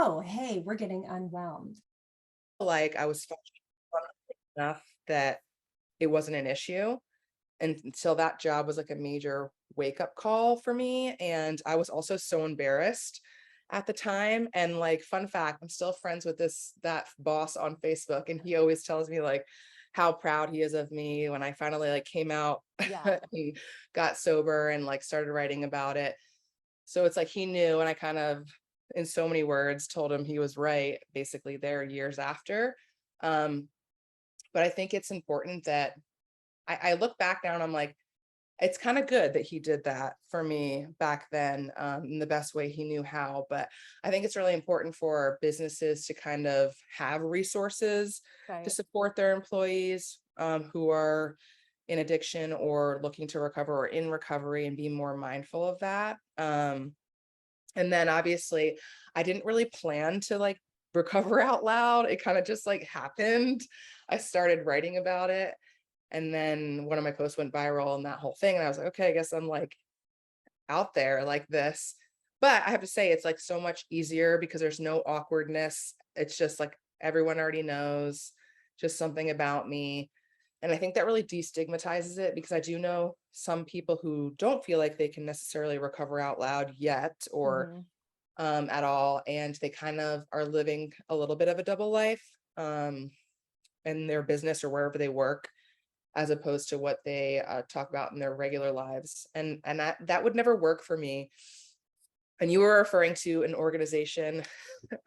oh, hey, we're getting unwhelmed. Like I was functioning enough that it wasn't an issue. And so that job was like a major wake up call for me. And I was also so embarrassed at the time. And like, fun fact, I'm still friends with that boss on Facebook. And he always tells me like how proud he is of me when I finally like came out Yeah. and got sober and like started writing about it. So it's like he knew, and I kind of, in so many words, told him he was right, basically there years after. Um, but I think it's important that I look back now and I'm like, it's kind of good that he did that for me back then, in the best way he knew how. But I think it's really important for businesses to kind of have resources to Right. support their employees, who are in addiction or looking to recover or in recovery, and be more mindful of that. And then obviously I didn't really plan to like recover out loud. It kind of just like happened. I started writing about it, and then one of my posts went viral and that whole thing. And I was like, okay, I guess I'm like out there like this. But I have to say, it's like so much easier because there's no awkwardness. It's just like everyone already knows just something about me. And I think that really destigmatizes it, because I do know some people who don't feel like they can necessarily recover out loud yet, or Hmm. at all. And they kind of are living a little bit of a double life, in their business or wherever they work, as opposed to what they talk about in their regular lives. And that would never work for me. And you were referring to an organization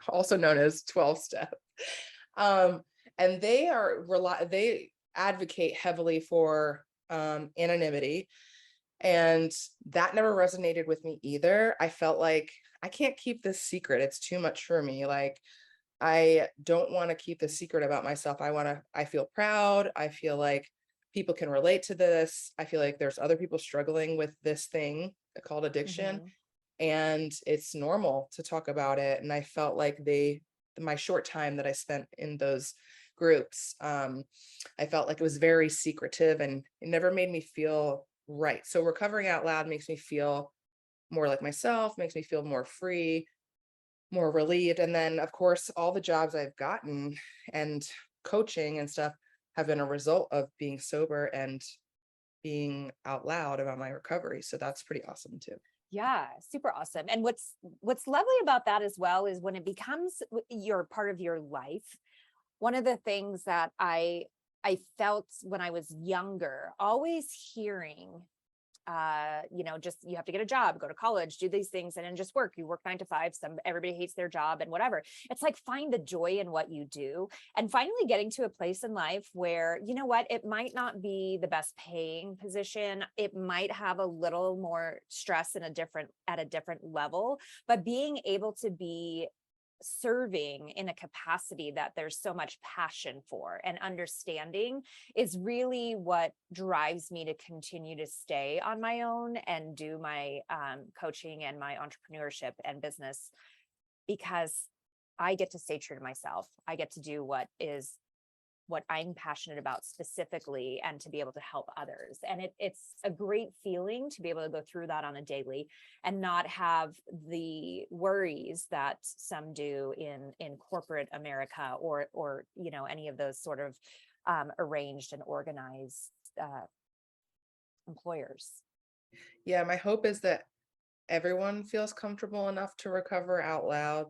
also known as 12 Step. Um, and they advocate heavily for anonymity. And that never resonated with me either. I felt like I can't keep this secret. It's too much for me. Like, I don't want to keep the secret about myself. I feel proud. I feel like people can relate to this. I feel like there's other people struggling with this thing called addiction, Hmm. and it's normal to talk about it. And I felt like my short time that I spent in those groups, I felt like it was very secretive and it never made me feel right. So recovering out loud makes me feel more like myself, makes me feel more free, more relieved. And then, of course, all the jobs I've gotten and coaching and stuff have been a result of being sober and being out loud about my recovery. So that's pretty awesome too. Yeah, super awesome. And what's lovely about that as well is when it becomes your part of your life. One of the things that I felt when I was younger, always hearing just you have to get a job, go to college, do these things, and then just work. You work 9 to 5. Everybody hates their job and whatever. It's like, find the joy in what you do, and finally getting to a place in life where, you know what, it might not be the best paying position. It might have a little more stress at a different level, but being able to be serving in a capacity that there's so much passion for and understanding is really what drives me to continue to stay on my own and do my coaching and my entrepreneurship and business, because I get to stay true to myself. I get to do what I'm passionate about specifically, and to be able to help others. And it's a great feeling to be able to go through that on a daily and not have the worries that some do in corporate America, or any of those sort of arranged and organized employers. Yeah, my hope is that everyone feels comfortable enough to recover out loud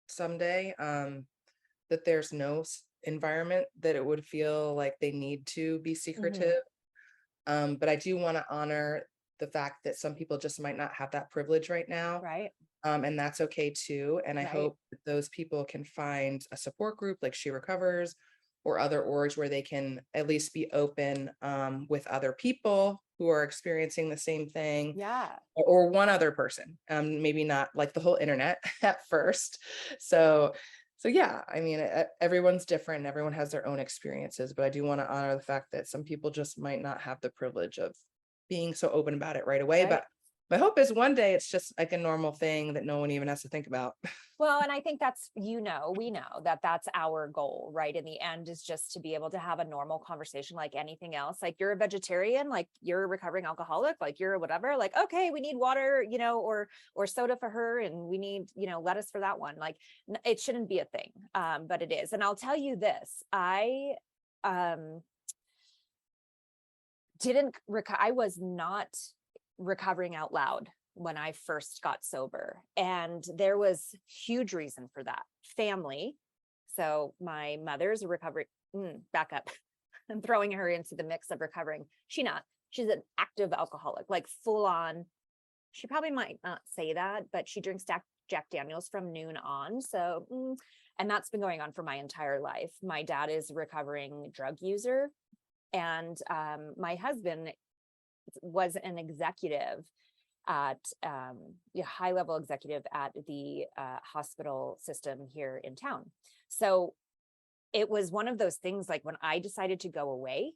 someday. That there's no environment that it would feel like they need to be Hmm. secretive. But I do want to honor the fact that some people just might not have that privilege right now. Right. And that's okay too. And I Right. hope that those people can find a support group like She Recovers, or other orgs where they can at least be open, with other people who are experiencing the same thing, Yeah. or one other person, maybe not like the whole internet at first. So, so yeah, I mean, everyone's different. Everyone has their own experiences, but I do want to honor the fact that some people just might not have the privilege of being so open about it right away. Right. But My hope is one day it's just like a normal thing that no one even has to think about. Well, and I think that's, we know that that's our goal, right? In the end is just to be able to have a normal conversation like anything else. Like you're a vegetarian, like you're a recovering alcoholic, like you're whatever, like, okay, we need water, or soda for her. And we need, lettuce for that one. Like it shouldn't be a thing. But it is. And I'll tell you this, I was not recovering out loud when I first got sober. And there was huge reason for that. Family. So my mother's a recovery, back up. I'm throwing her into the mix of recovering. She's an active alcoholic, like full on. She probably might not say that, but she drinks Jack Daniels from noon on. So, and that's been going on for my entire life. My dad is a recovering drug user. And my husband was an executive at a high-level executive at the hospital system here in town. So it was one of those things, like when I decided to go away,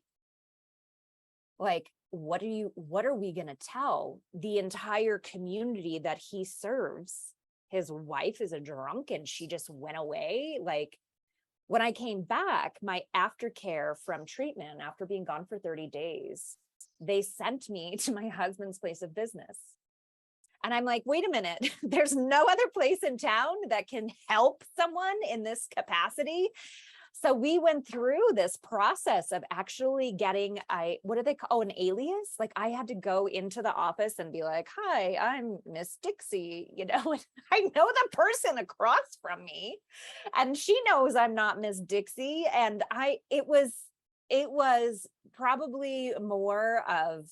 like, what are we going to tell the entire community that he serves? His wife is a drunk and she just went away. Like, when I came back, my aftercare from treatment after being gone for 30 days, they sent me to my husband's place of business. And I'm like, wait a minute, there's no other place in town that can help someone in this capacity. So we went through this process of actually getting, what do they call, an alias? Like I had to go into the office and be like, hi, I'm Miss Dixie, and I know the person across from me and she knows I'm not Miss Dixie. And it was probably more of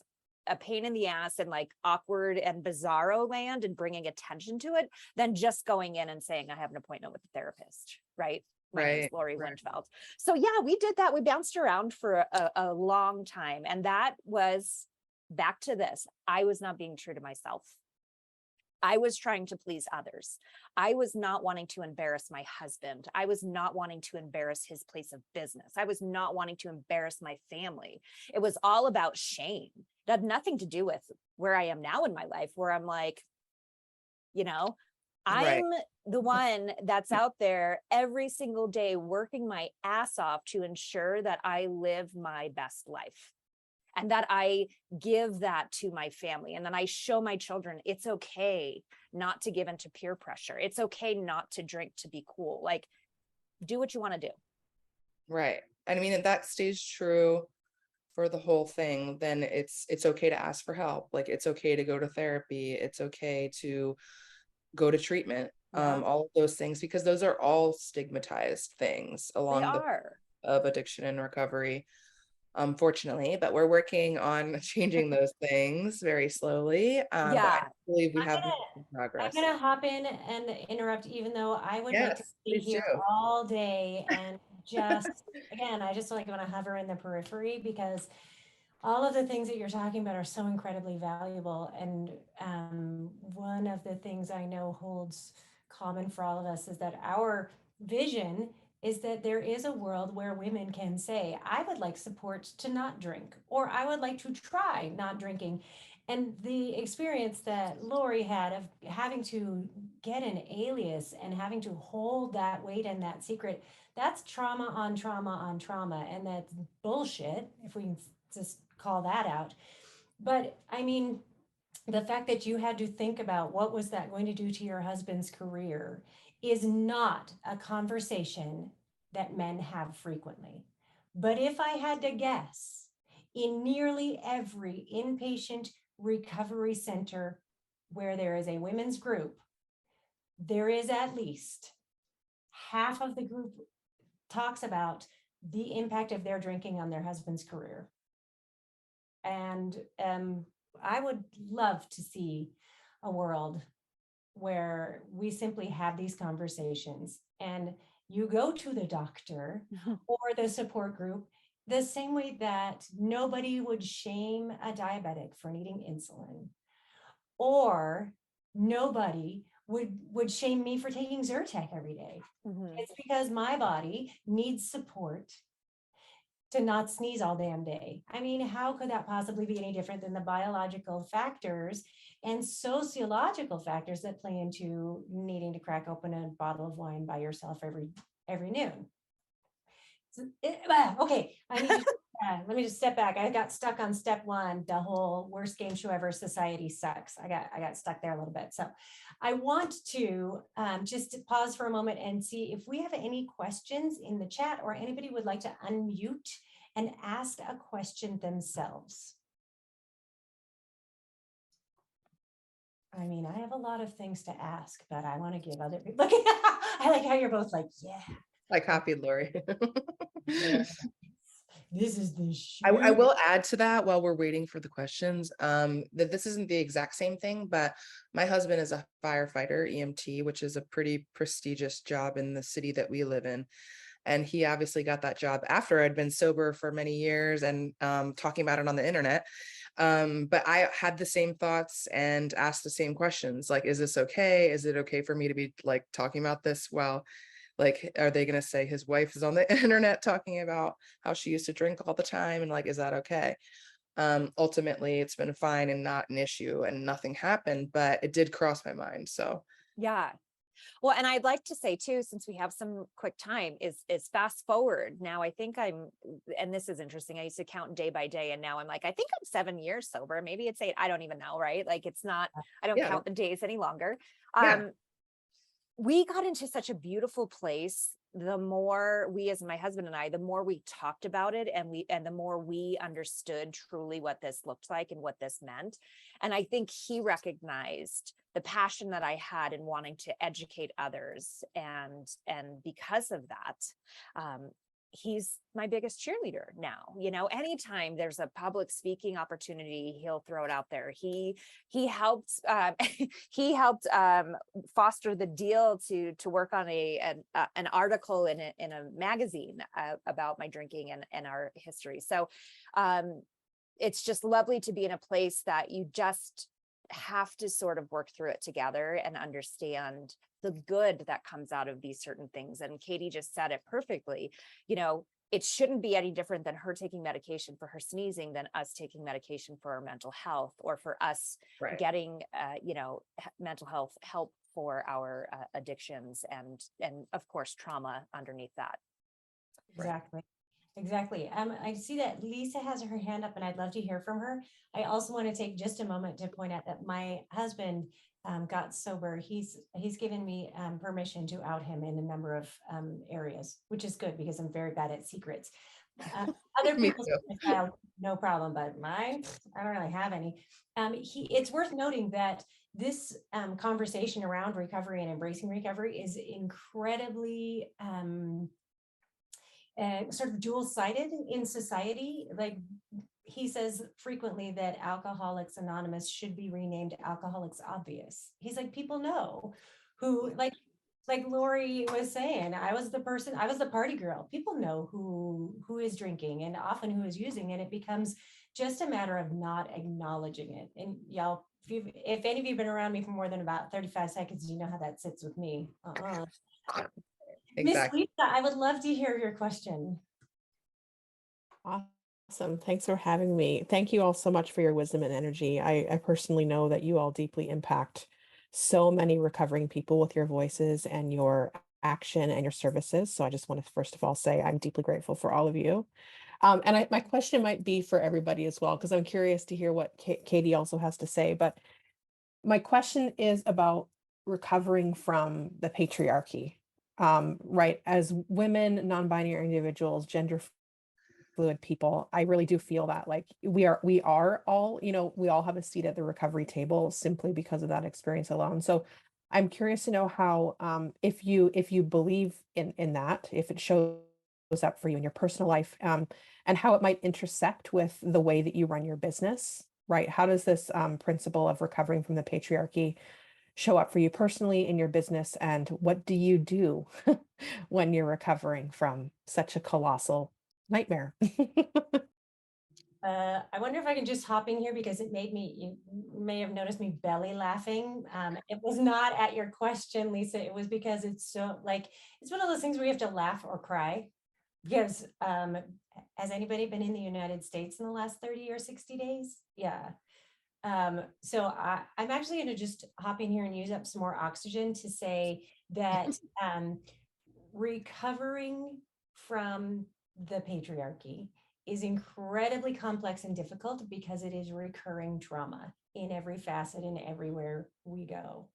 a pain in the ass and like awkward and bizarro land and bringing attention to it than just going in and saying, I have an appointment with a therapist, right? My name's Lori Windfeldt. So yeah, we did that. We bounced around for a long time. And that was back to this. I was not being true to myself. I was trying to please others. I was not wanting to embarrass my husband. I was not wanting to embarrass his place of business. I was not wanting to embarrass my family. It was all about shame. It had nothing to do with where I am now in my life, where I'm like, I'm the one that's out there every single day working my ass off to ensure that I live my best life and that I give that to my family. And then I show my children it's okay not to give into peer pressure. It's okay not to drink to be cool. Like, do what you want to do. Right. And I mean, if that stays true for the whole thing, then it's okay to ask for help. Like it's okay to go to therapy. It's okay to go to treatment. All of those things, because those are all stigmatized things along the of addiction and recovery, unfortunately, but we're working on changing those things very slowly. But I believe we have progress. I'm gonna hop in and interrupt, even though I would like to be here all day and just, again, I just like want to hover in the periphery because all of the things that you're talking about are so incredibly valuable. And one of the things I know holds common for all of us is that our vision is that there is a world where women can say, I would like support to not drink, or I would like to try not drinking. And the experience that Lori had of having to get an alias and having to hold that weight and that secret, that's trauma on trauma on trauma. And that's bullshit, if we can just call that out. But I mean, the fact that you had to think about what was that going to do to your husband's career is not a conversation that men have frequently. But if I had to guess, in nearly every inpatient recovery center where there is a women's group, there is at least half of the group talks about the impact of their drinking on their husband's career. And I would love to see a world where we simply have these conversations and you go to the doctor or the support group the same way that nobody would shame a diabetic for needing insulin, or nobody would shame me for taking Zyrtec every day. It's because my body needs support to not sneeze all damn day. I mean, how could that possibly be any different than the biological factors and sociological factors that play into needing to crack open a bottle of wine by yourself every noon? Okay, let me just step back. I got stuck on step one, the whole worst game show ever, society sucks. I got stuck there a little bit. So I want to just pause for a moment and see if we have any questions in the chat, or anybody would like to unmute and ask a question themselves. I mean, I have a lot of things to ask, but I want to give other people. I like how you're both like, yeah. I copied Lori. Yeah. This is the shoe. I will add to that while we're waiting for the questions, that this isn't the exact same thing, but my husband is a firefighter, EMT, which is a pretty prestigious job in the city that we live in. And he obviously got that job after I'd been sober for many years and talking about it on the internet. But I had the same thoughts and asked the same questions. Like, is this okay? Is it okay for me to be like talking about this while, like, are they going to say his wife is on the internet talking about how she used to drink all the time? And like, is that okay? Ultimately, it's been fine and not an issue and nothing happened, but it did cross my mind. So Yeah. Well, and I'd like to say too, since we have some quick time, is fast forward. Now I think and this is interesting. I used to count day by day, and now I'm like, I think I'm 7 years sober. Maybe it's 8. I don't even know, right? Like it's not, I don't count the days any longer. yeah. We got into such a beautiful place. The more we, as my husband and I, the more we talked about it, and the more we understood truly what this looked like and what this meant. And I think he recognized the passion that I had in wanting to educate others. And because of that, he's my biggest cheerleader now. You know, anytime there's a public speaking opportunity, he'll throw it out there. He helped he helped foster the deal to work on an article in a magazine about my drinking and our history. So it's just lovely to be in a place that you just have to sort of work through it together and understand the good that comes out of these certain things. And Katie just said it perfectly. You know, it shouldn't be any different than her taking medication for her sneezing than us taking medication for our mental health, or for us getting, mental health help for our addictions and of course, trauma underneath that. Exactly. Exactly. I see that Lisa has her hand up and I'd love to hear from her. I also want to take just a moment to point out that my husband got sober. He's given me permission to out him in a number of areas, which is good because I'm very bad at secrets. Other people's no problem, but mine, I don't really have any. It's worth noting that this conversation around recovery and embracing recovery is incredibly sort of dual-sided in society. Like he says frequently that Alcoholics Anonymous should be renamed Alcoholics Obvious. He's like, people know who, like Lori was saying, I was the party girl. People know who is drinking and often who is using, and it becomes just a matter of not acknowledging it. And y'all, if any of you have been around me for more than about 35 seconds, you know how that sits with me. Exactly. Miss Lisa, I would love to hear your question. Awesome. Thanks for having me. Thank you all so much for your wisdom and energy. I personally know that you all deeply impact so many recovering people with your voices and your action and your services. So I just want to first of all say I'm deeply grateful for all of you. And my question might be for everybody as well, because I'm curious to hear what Katie also has to say. But my question is about recovering from the patriarchy. Right, as women, non-binary individuals, gender fluid people, I really do feel that like we are all, we all have a seat at the recovery table simply because of that experience alone. So I'm curious to know how, if you believe in that, if it shows up for you in your personal life, and how it might intersect with the way that you run your business, right? How does this principle of recovering from the patriarchy show up for you personally in your business, and what do you do when you're recovering from such a colossal nightmare? I wonder if I can just hop in here because you may have noticed me belly laughing. It was not at your question, Lisa. It was because it's so it's one of those things where you have to laugh or cry. Because has anybody been in the United States in the last 30 or 60 days? Yeah. So I'm actually going to just hop in here and use up some more oxygen to say that recovering from the patriarchy is incredibly complex and difficult because it is recurring trauma in every facet and everywhere we go.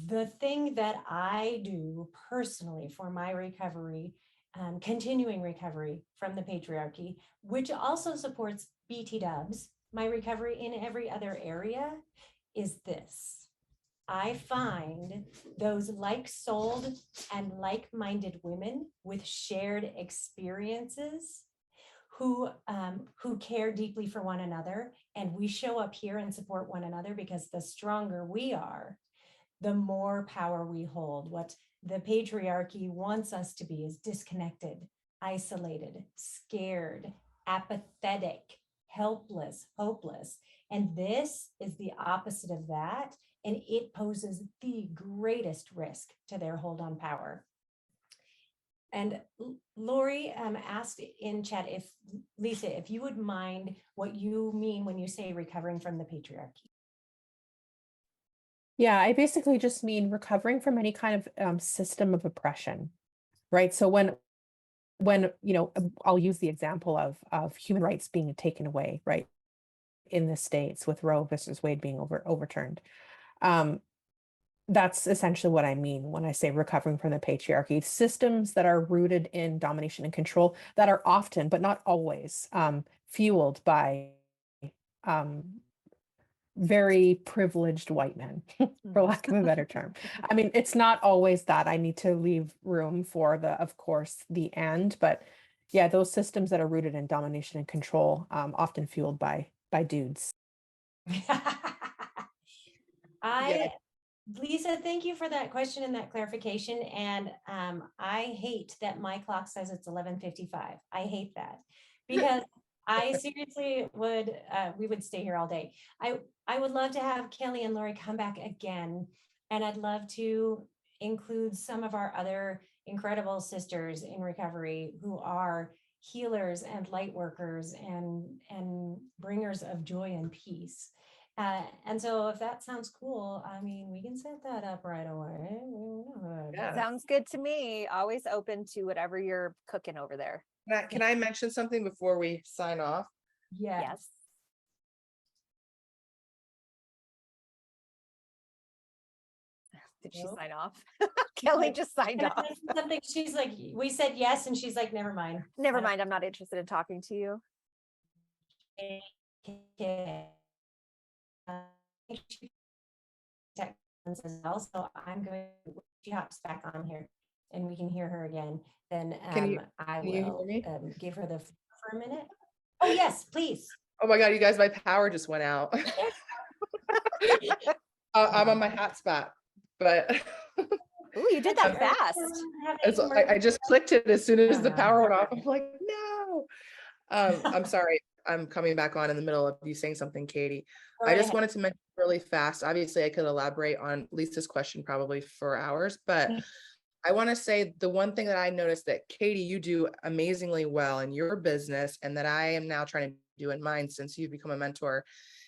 The thing that I do personally for my recovery, continuing recovery from the patriarchy, which also supports BT dubs, my recovery in every other area, is this. I find those like-souled and like-minded women with shared experiences who care deeply for one another, and we show up here and support one another, because the stronger we are, the more power we hold. What the patriarchy wants us to be is disconnected, isolated, scared, apathetic, helpless, hopeless. And this is the opposite of that. And it poses the greatest risk to their hold on power. And Lori asked in chat if, Lisa, if you would mind what you mean when you say recovering from the patriarchy. Yeah, I basically just mean recovering from any kind of system of oppression, right? So when I'll use the example of human rights being taken away, right, in the States with Roe versus Wade being overturned. That's essentially what I mean when I say recovering from the patriarchy. Systems that are rooted in domination and control that are often, but not always, fueled by very privileged white men, for lack of a better term. I mean, it's not always that. I need to leave room for of course, the end. But yeah, those systems that are rooted in domination and control, often fueled by dudes. Lisa, thank you for that question and that clarification. And I hate that my clock says it's 11:55. I hate that, because I seriously would, we would stay here all day. I would love to have Kelly and Lori come back again. And I'd love to include some of our other incredible sisters in recovery who are healers and light workers and bringers of joy and peace. And so if that sounds cool, I mean, we can set that up right away. Yeah. Sounds good to me. Always open to whatever you're cooking over there. Can I mention something before we sign off? Yes. Did she sign off? Kelly just signed off. Something, she's like, we said yes, and she's like, never mind. Never mind. I'm not interested in talking to you. So I'm going to, she hops back on here and we can hear her again. Then I will give her the for a minute. Oh yes, please. Oh my God, you guys, my power just went out. I'm on my hotspot, but ooh, you did that fast. I just clicked it as soon as the power went off. I'm like, no. I'm sorry. I'm coming back on in the middle of you saying something, Katie. I just wanted to mention really fast. Obviously, I could elaborate on Lisa's question probably for hours, but I want to say the one thing that I noticed that, Katie, you do amazingly well in your business, and that I am now trying to do in mine since you've become a mentor,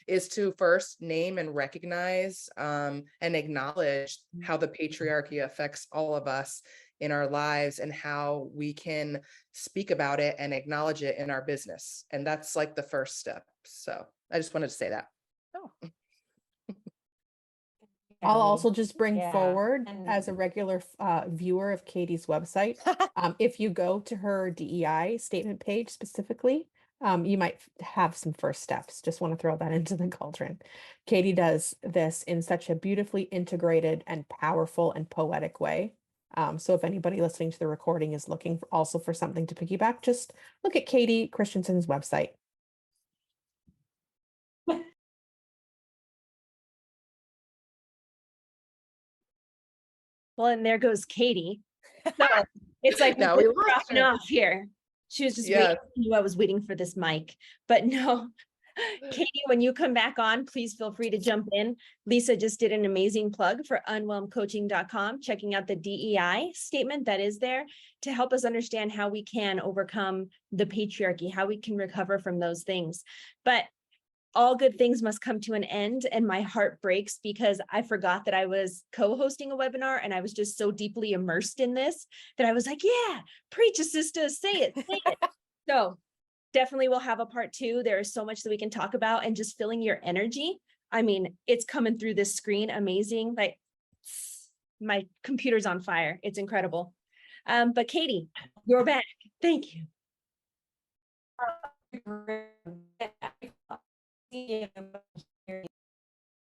is to first name and recognize and acknowledge how the patriarchy affects all of us in our lives, and how we can speak about it and acknowledge it in our business. And that's like the first step. So I just wanted to say that. Oh. I'll also just bring forward, as a regular viewer of Katie's website, if you go to her DEI statement page specifically, you might have some first steps. Just want to throw that into the cauldron. Katie does this in such a beautifully integrated and powerful and poetic way. So if anybody listening to the recording is looking also for something to piggyback, just look at Katie Christensen's website. Well, and there goes Katie. So it's like now we dropping off here. She was just waiting. I knew I was waiting for this mic, but no, Katie, when you come back on, please feel free to jump in. Lisa just did an amazing plug for unwhelmcoaching.com, checking out the DEI statement that is there to help us understand how we can overcome the patriarchy, how we can recover from those things. But all good things must come to an end, and my heart breaks because I forgot that I was co-hosting a webinar and I was just so deeply immersed in this that I was like, yeah, preach it, sister, say it, say it. So definitely we'll have a part 2. There is so much that we can talk about, and just feeling your energy. I mean, it's coming through this screen, amazing. Like my computer's on fire. It's incredible. But Katie, you're back. Thank you.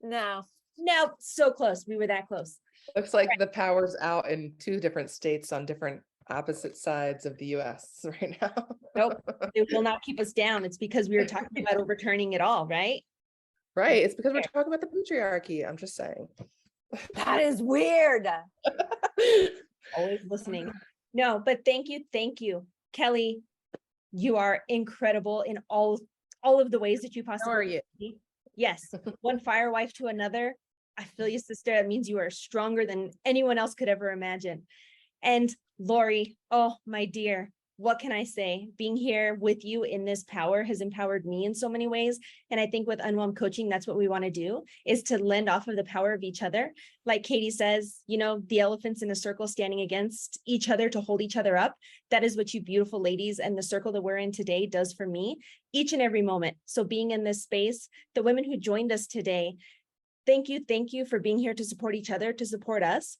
No. No, so close. We were that close. Looks like the power's out in 2 different states on different opposite sides of the US right now. Nope, it will not keep us down. It's because we were talking about overturning it all, right? Right. It's because we're talking about the patriarchy. I'm just saying. That is weird. Always listening. No, but thank you. Kelly, you are incredible in all of the ways that you possibly How are you? be. Yes, one fire wife to another. I feel you, sister. It means you are stronger than anyone else could ever imagine. And Lori, oh, my dear, what can I say? Being here with you in this power has empowered me in so many ways. And I think with Unwhelm Coaching, that's what we want to do, is to lend off of the power of each other. Like Katie says, you know, the elephants in a circle standing against each other to hold each other up. That is what you beautiful ladies and the circle that we're in today does for me each and every moment. So being in this space, the women who joined us today, thank you for being here to support each other, to support us.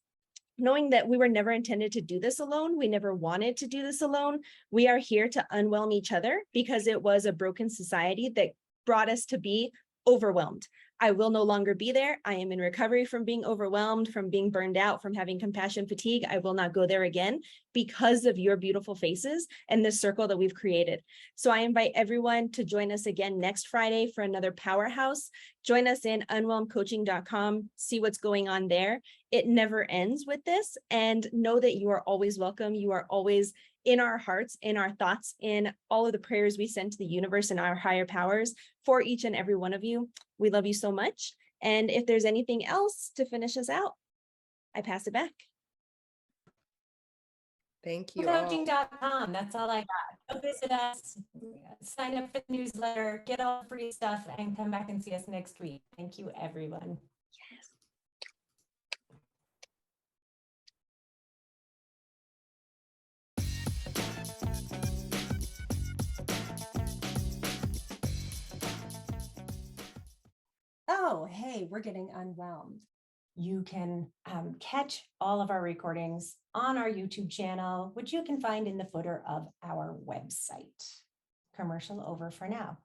Knowing that we were never intended to do this alone, we never wanted to do this alone. We are here to unwhelm each other because it was a broken society that brought us to be overwhelmed. I will no longer be there. I am in recovery from being overwhelmed, from being burned out, from having compassion fatigue. I will not go there again because of your beautiful faces and this circle that we've created. So I invite everyone to join us again next Friday for another powerhouse. Join us in unwhelmcoaching.com, see what's going on there. It never ends with this, and know that you are always welcome. You are always in our hearts, in our thoughts, in all of the prayers we send to the universe and our higher powers for each and every one of you. We love you so much. And if there's anything else to finish us out, I pass it back. Thank you. Coaching.com. That's all I got. Go visit us, sign up for the newsletter, get all the free stuff, and come back and see us next week. Thank you, everyone. Oh, hey, we're getting unwhelmed. You can catch all of our recordings on our YouTube channel, which you can find in the footer of our website. Commercial over for now.